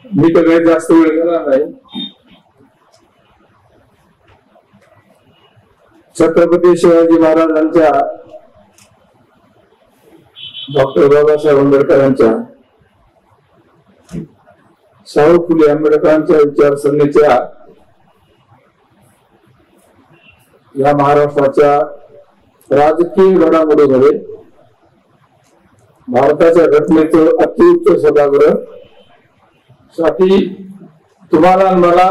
मी तर काही जास्त वेळ घेणार नाही. छत्रपती शिवाजी महाराजांच्या डॉक्टर बाबासाहेब आंबेडकरांच्या शाहू फुले आंबेडकरांच्या विचारसरणीच्या या महाराष्ट्राच्या राजकीय घडामोडीमध्ये भारताच्या घटनेचं अतिउच्च सभागृह साठी तुम्हाला मला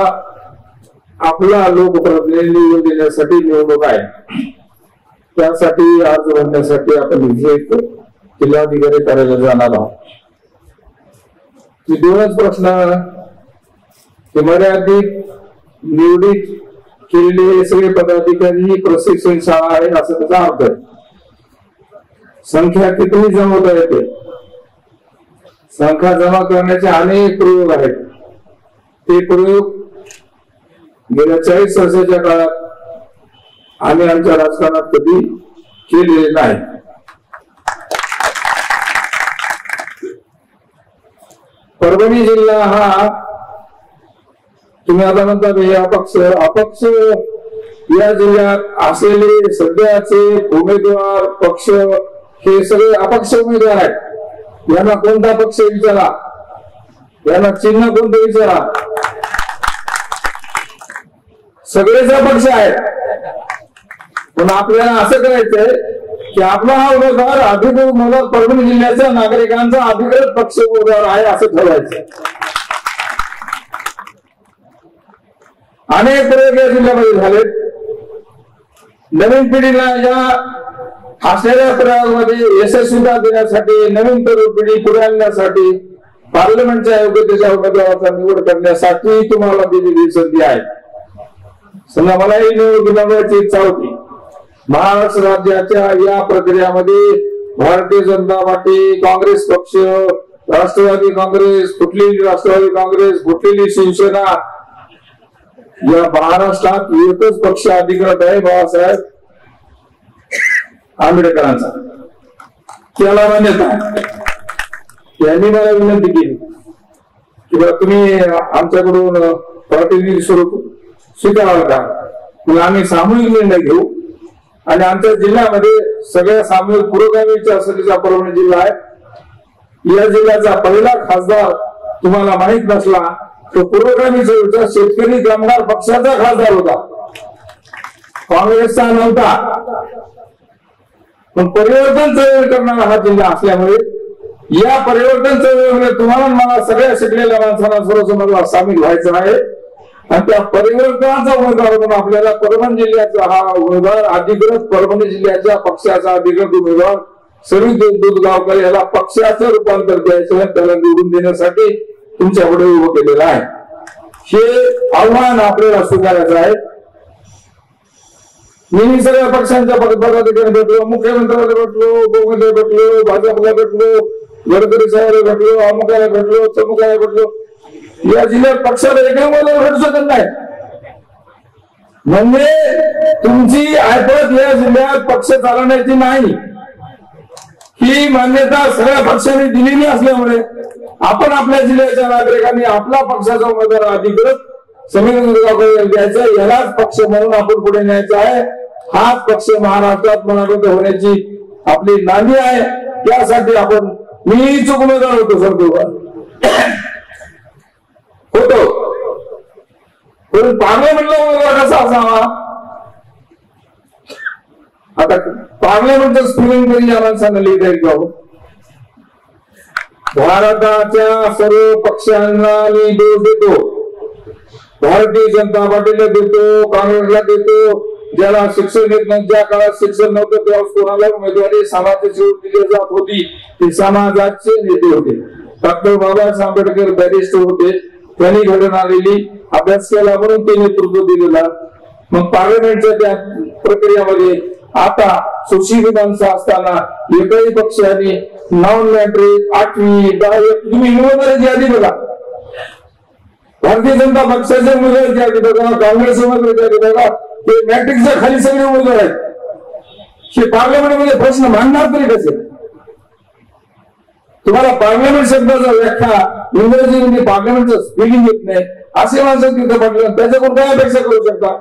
आपला लोकप्रतिनिधी निवडून देण्यासाठी निवडणूक आहे. त्यासाठी अर्ज भरण्यासाठी आपण जिल्हाधिकारी कार्यालयात जाणार आहोत. दोनच प्रश्न मर्यादित निवडीत केलेले सगळे पदाधिकारी ही प्रशिक्षण शाळा आहे असं त्याचा अर्थ आहे. संख्या किती जमवता येते, संख्या जमा करण्याचे अनेक प्रयोग आहेत. ते प्रयोग गेल्या 40 वर्षाच्या काळात आम्ही आमच्या राजकारणात कधी केलेले नाही. परभणी जिल्हा हा तुम्ही आता म्हणता अपक्ष या जिल्ह्यात असलेले सध्याचे उमेदवार पक्ष हे सगळे अपक्ष उमेदवार आहेत. यांना कोणता पक्ष विचारा, यांना चिन्ह कोणतं विचारा, सगळेच अपक्ष आहेत. पण आपल्याला असं करायचंय की आपला हा उमेदवार अधिकृत उमेदवार परभणी जिल्ह्याच्या नागरिकांचा अधिकृत पक्ष उमेदवार आहे असं ठरवायचं. अनेक प्रयोग या जिल्ह्यामध्ये झालेत. नवीन पिढीला या असलेल्या प्रयोगामध्ये यशस्वीता देण्यासाठी, नवीन तरुण पिढी पुढे आणण्यासाठी पार्लमेंटच्या योग्यतेच्या उमेदवाराचा निवड करण्यासाठी तुम्हाला दिलेली संधी आहे. समजा मलाही निवडणूक लढवायची इच्छा होती. महाराष्ट्र राज्याच्या या प्रक्रियामध्ये भारतीय जनता पार्टी, काँग्रेस पक्ष, राष्ट्रवादी काँग्रेस, फुटलेली राष्ट्रवादी काँग्रेस, फुटलेली शिवसेना, या महाराष्ट्रात एकच पक्ष अधिकृत आहे, बाबासाहेब आंबेडकरांचा. त्याला मान्यता. त्यांनी मला विनंती केली की तुम्ही आमच्याकडून प्रतिनिधी स्वरूप स्वीकाराल का. मग आम्ही सामूहिक निर्णय घेऊ आणि आमच्या जिल्ह्यामध्ये सगळ्या सामूहिक पुरोगामी विचारसरणीचा परभणी जिल्हा आहे. या जिल्ह्याचा पहिला खासदार तुम्हाला माहित नसला तो पुरोगामीचा विचार शेतकरी कामगार पक्षाचा खासदार होता, काँग्रेसचा नव्हता. पण परिवर्तन चळवळ करणारा हा जिल्हा असल्यामुळे या परिवर्तन चळवळीमध्ये तुम्हाला मला सगळ्या शिकलेल्या माणसांना सर्वसमाजाला सामील व्हायचं आहे. आणि त्या परिवर्तनाचा उमेदवार म्हणून आपल्याला परभणी जिल्ह्याचा हा उमेदवार अधिकृत परभणी जिल्ह्याच्या पक्षाचा अधिकृत उमेदवार सवित दूधगावकर याला पक्षाचं रूपांतर द्यायचं, त्याला निवडून देण्यासाठी तुमच्या पुढे उभं केलेलं आहे. हे आव्हान आपल्याला स्वीकारायचं आहे. मी सगळ्या पक्षांच्या पदाधिकारी भेटलो, मुख्यमंत्र्याला भेटलो, उपमुख्यमंत्र्याला भेटलो, भाजपला भेटलो, गडकरी साहेबांना भेटलो, अमुकाला भेटलो, चमुकाला भेटलो. या जिल्ह्यात पक्षाला एका मुलाला भेटू शकत नाही. म्हणजे तुमची ऐपत या जिल्ह्यात पक्ष चालवण्याची नाही ही मान्यता सगळ्या पक्षांनी दिलेली असल्यामुळे आपण आपल्या जिल्ह्याच्या नागरिकांनी आपला पक्षाचा उमेदवार अधिकृत समिती द्यायचा, यालाच पक्ष म्हणून आपण पुढे न्यायचा आहे. हाच पक्ष महाराष्ट्रात मनाबद्ध होण्याची आपली नांदी आहे. त्यासाठी आपण मी इच्छुक उमेदवार होतो होतो, पण पार्लमेंटला उमेदवार कसा असावा. आता पार्लमेंटचं स्पेलिंग तरी या माणसांना लिहिता येईल. भारताच्या सर्व पक्षांना मी दोष देतो. भारतीय जनता पार्टीला देतो, काँग्रेसला देतो. ज्याला शिक्षण येत नाही, ज्या काळात शिक्षण नव्हतं तेव्हा कोणाला उमेदवारी समाजाची दिली जात होती, ते समाजाचे नेते होते. डॉक्टर बाबासाहेब आंबेडकर बॅरिस्टर होते, त्यांनी घडवून आलेली अभ्यास केला म्हणून ते नेतृत्व दिलेला. मग पार्लमेंटच्या त्या प्रक्रियेमध्ये आता सुशील माणसं असताना एकही पक्षाने नॉन मॅट्रिक 8वी 10वी तुम्ही उमेदवाराची यादी बघा. भारतीय जनता पक्षाचे उमेदवाराची यादी बघा, काँग्रेस उमेदवाराची यादी बघा. ते मॅट्रिकच्या खाली सगळे उमेदवार आहेत. हे पार्लमेंटमध्ये प्रश्न मांडणार तरी कसे. तुम्हाला पार्लमेंट शब्दाचा व्याख्या इंग्रजीमध्ये पार्लमेंटचं स्पेलिंग येत नाही असे माणसं तिथे पाठवलं, त्याच्याकडून काय अपेक्षा करू शकता?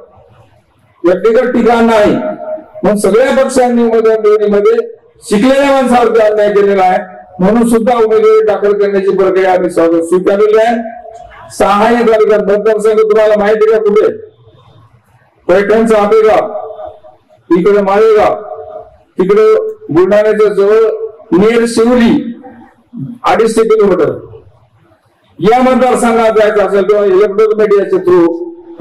व्यक्तिगत टीका नाही. मग सगळ्या पक्षांनी उमेदवार निवडीमध्ये शिकलेल्या माणसावरती अन्याय केलेला आहे, म्हणून सुद्धा उमेदवारी दाखल करण्याची प्रक्रिया आम्ही स्वीकारलेली आहे. 6 तालुक्यात मतदारसंघ तुम्हाला माहिती का? कुठे? पैठणचं आपेगाव, इकडे माळेगाव, तिकडे बुलढाण्याच्या जवळ नेर शिवली 250 किलोमीटर. या मतदारसंघात जायचं असेल तेव्हा इलेक्ट्रॉनिक मीडियाच्या थ्रू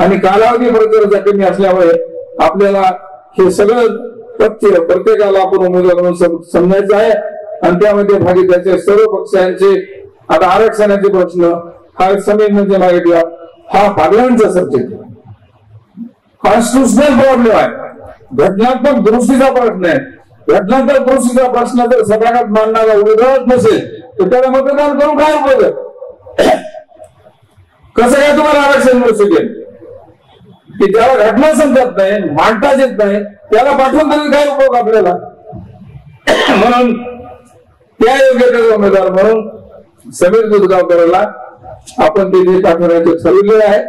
आणि कालावधी प्रचाराचा कमी असल्यामुळे आपल्याला हे सगळं तथ्य प्रत्येकाला आपण उमेदवार म्हणून समजायचं आहे. आणि त्यामध्ये भागीदारीचे सर्व पक्षांचे आता आरक्षणाचे प्रश्न हा समितीने मागितला, हा पार्लमेंटचा सब्जेक्ट कॉन्स्टिट्युशनल प्रॉब्लेम आहे, घटनात्मक दुरुस्तीचा प्रश्न आहे. घटनात्मक दुरुस्तीचा प्रश्न जर सभागृहात मांडणारा उमेदवार नसेल तर त्याला मतदान करून काय उपयोग? कसं काय तुम्हाला आरक्षण मिळू शकेल? की ज्याला घटना समजत नाही, मांडताच येत नाही, त्याला पाठवून तरी काय उपयोग आपल्याला? म्हणून त्या योग्यतेचा उमेदवार म्हणून समीर दुधगावकरला आपण तिथे पाठवण्याचे ठरवलेले आहे.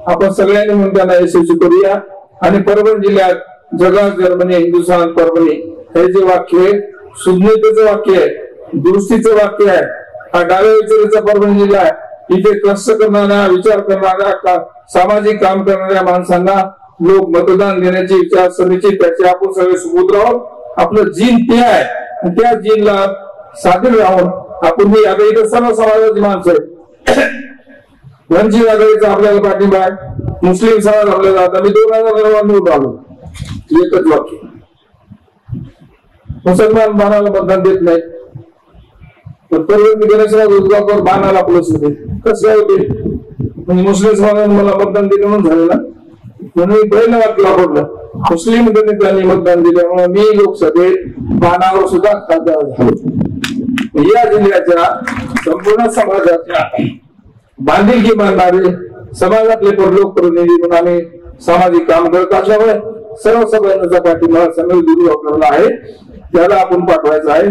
आपण सगळ्यांनी म्हणून त्यांना यशस्वी करूया. आणि परभणी जिल्ह्यात जगात जर्मनी हिंदुस्थान परभणी हे जे वाक्य आहे, सुज्ञतेचं वाक्य आहे, दुरुस्तीचं वाक्य आहे. हा डाव्या विचाराचा परभणी जिल्हा आहे. इथे कष्ट करणाऱ्या, विचार करणाऱ्या, सामाजिक काम करणाऱ्या माणसांना लोक मतदान देण्याची विचारसरणीची त्याचे आपण सगळे सुपुत्र आहोत. आपलं जीन ते आहे, त्या जीनला साधीर राहून आपण आता इथं सर्व समाजाची माणसं आहे. वंचित आघाडीचा आपल्याला पाठिंबा आहे, मुस्लिम समाज आपल्याला. आता मी 2009 निवडून आलो, एकच वाक्य, मुसलमान बाणाला मतदान देत नाही, पण गणेशराव दुधगावकर बाणाला प्लस होते. कसं काय होते? म्हणजे मुस्लिम समाजाने मला मतदान दिलं म्हणून झालं ना, म्हणून मी पहिलं वाक्य वापरलं, मुस्लिम दलितांनी मतदान दिल्यामुळे मी लोकसभेत बाणावर सुद्धा खासदार झालो. या जिल्ह्याच्या संपूर्ण समाजाच्या बांधिलकी मानणारे समाजातले लोकप्रतिनिधी म्हणून आम्ही सामाजिक काम करत असल्यामुळे सर्व सगळ्यांचा पाठिंबा समीर दुधगावकरला आहे, त्याला आपण पाठवायचा आहे.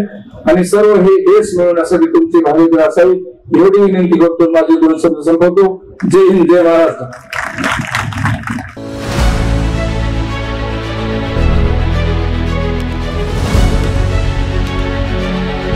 आणि सर्व हे देश मिळवण्यासाठी तुमची भागीदारी असावी एवढी विनंती करतो. माझे 2 शब्द संपवतो. जय हिंद, जय महाराष्ट्र.